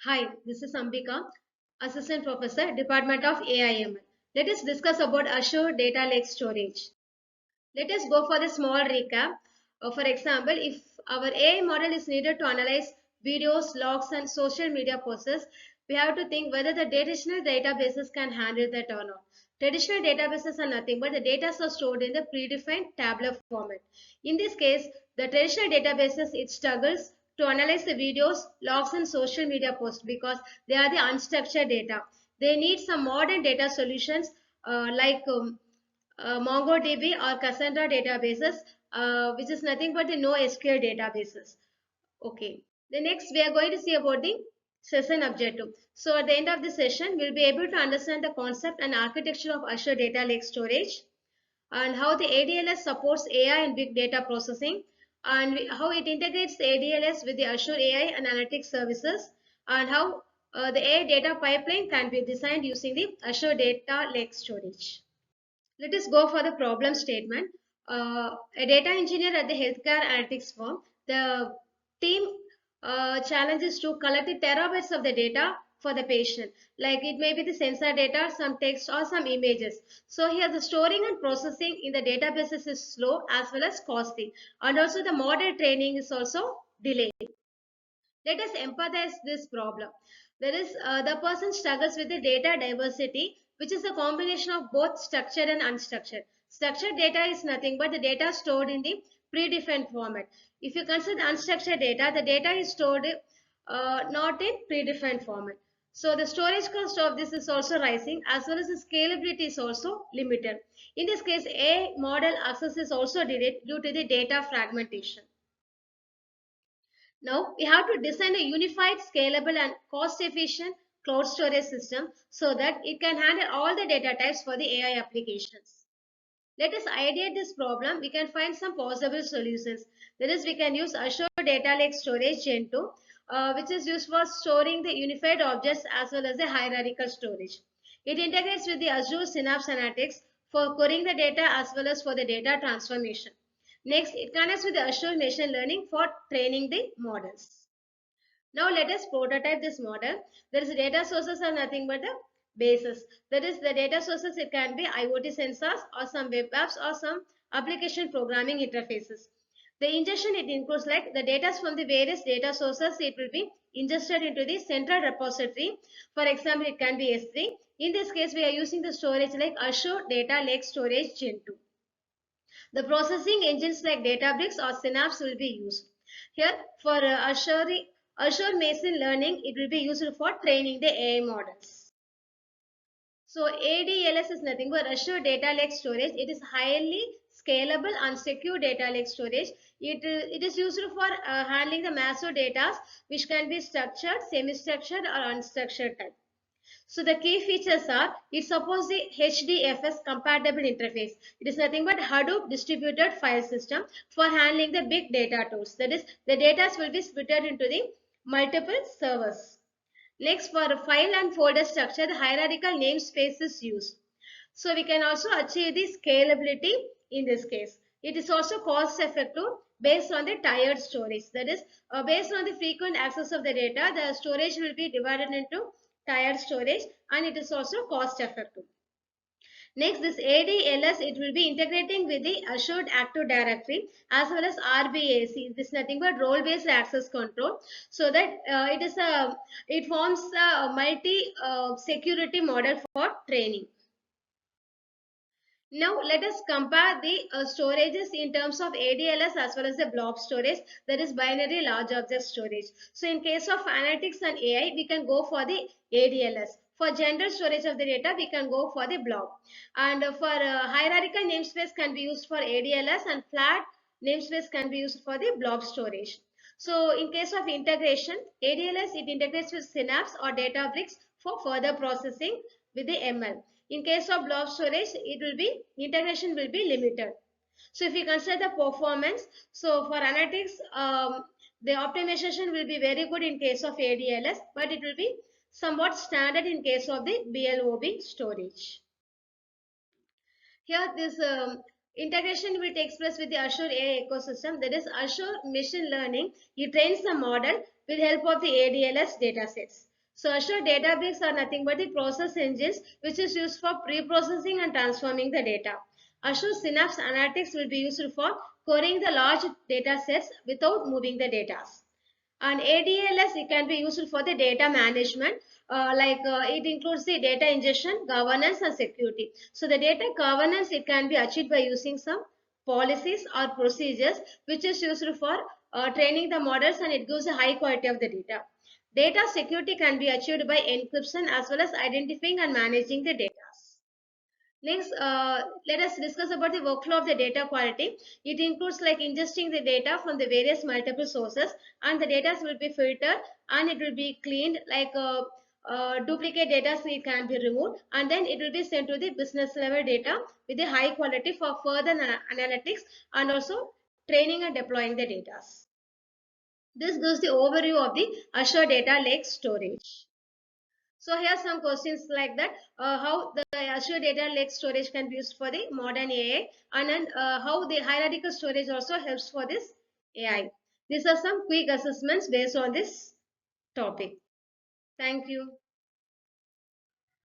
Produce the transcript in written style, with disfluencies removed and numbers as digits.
Hi, this is Ambika, Assistant Professor, Department of AIML. Let us discuss about Azure Data Lake Storage. Let us go for the small recap. For example, if our AI model is needed to analyze videos, logs, and social media posts, we have to think whether the traditional databases can handle that or not. Traditional databases are nothing but the data are stored in the predefined tabular format. In this case, the traditional databases it struggles to analyze the videos, logs, and social media posts because they are the unstructured data. They need some modern data solutions like MongoDB or Cassandra databases, which is nothing but the NoSQL databases. Okay. The next we are going to see about the session objective. So at the end of the session, we'll be able to understand the concept and architecture of Azure Data Lake Storage and how the ADLS supports AI and big data processing and how it integrates the ADLS with the Azure AI and analytics services and how the AI data pipeline can be designed using the Azure Data Lake Storage. Let us go for the problem statement. A data engineer at the healthcare analytics firm, the team challenge is to collect the terabytes of the data for the patient. Like it may be the sensor data, some text or some images. So here the storing and processing in the databases is slow as well as costly. And also the model training is also delayed. Let us empathize this problem. There is the person struggles with the data diversity, which is a combination of both structured and unstructured. Structured data is nothing but the data stored in the predefined format. If you consider unstructured data, the data is stored not in predefined format. So the storage cost of this is also rising as well as the scalability is also limited. In this case, a model access is also delayed due to the data fragmentation. Now we have to design a unified, scalable and cost-efficient cloud storage system so that it can handle all the data types for the AI applications. Let us ideate this problem. We can find some possible solutions. That is, we can use Azure Data Lake Storage Gen 2, which is used for storing the unified objects as well as the hierarchical storage. It integrates with the Azure Synapse Analytics for querying the data as well as for the data transformation. Next, it connects with the Azure Machine Learning for training the models. Now let us prototype this model. There is data sources are nothing but the bases. That is the data sources it can be IoT sensors or some web apps or some application programming interfaces. The ingestion it includes like the data from the various data sources it will be ingested into the central repository. For example, it can be S3. In this case, we are using the storage like Azure Data Lake Storage Gen 2. The processing engines like Databricks or Synapse will be used. Here for Azure Machine Learning, it will be used for training the AI models. So ADLS is nothing but Azure Data Lake Storage. It is highly scalable and secure data lake storage. It is used for handling the massive data which can be structured, semi-structured or unstructured type. So the key features are it supports the HDFS compatible interface. It is nothing but Hadoop distributed file system for handling the big data tools. That is, the data will be split into the multiple servers. Next, for file and folder structure, the hierarchical namespace is used. So we can also achieve the scalability in this case. It is also cost effective based on the tiered storage. That is, based on the frequent access of the data, the storage will be divided into tiered storage and it is also cost effective. Next, this ADLS, it will be integrating with the Assured Active Directory as well as RBAC. This is nothing but role-based access control. So that it forms a multi-security model for training. Now let us compare the storages in terms of ADLS as well as the blob storage, that is binary large object storage. So in case of analytics and AI, we can go for the ADLS. For general storage of the data, we can go for the blob. And for hierarchical namespace can be used for ADLS and flat namespace can be used for the blob storage. So in case of integration, ADLS, it integrates with Synapse or Databricks for further processing with the ML. In case of blob storage, integration will be limited. So if we consider the performance, so for analytics, the optimization will be very good in case of ADLS, but it will be somewhat standard in case of the BLOB storage. Here this integration will take place with the Azure AI ecosystem, that is Azure Machine Learning. It trains the model with help of the ADLS datasets. So Azure Databricks are nothing but the process engines which is used for pre-processing and transforming the data. Azure Synapse Analytics will be used for querying the large data sets without moving the data. And ADLS, it can be used for the data management, it includes the data ingestion, governance and security. So the data governance, it can be achieved by using some policies or procedures which is used for training the models, and it gives a high quality of the data. Data security can be achieved by encryption as well as identifying and managing the data. Next, let us discuss about the workflow of the data quality. It includes like ingesting the data from the various multiple sources, and the data will be filtered and it will be cleaned, duplicate data so it can be removed, and then it will be sent to the business level data with the high quality for further analytics and also training and deploying the data. This gives the overview of the Azure Data Lake Storage. So here are some questions like that. How the Azure Data Lake Storage can be used for the modern AI, and then how the hierarchical storage also helps for this AI. These are some quick assessments based on this topic. Thank you.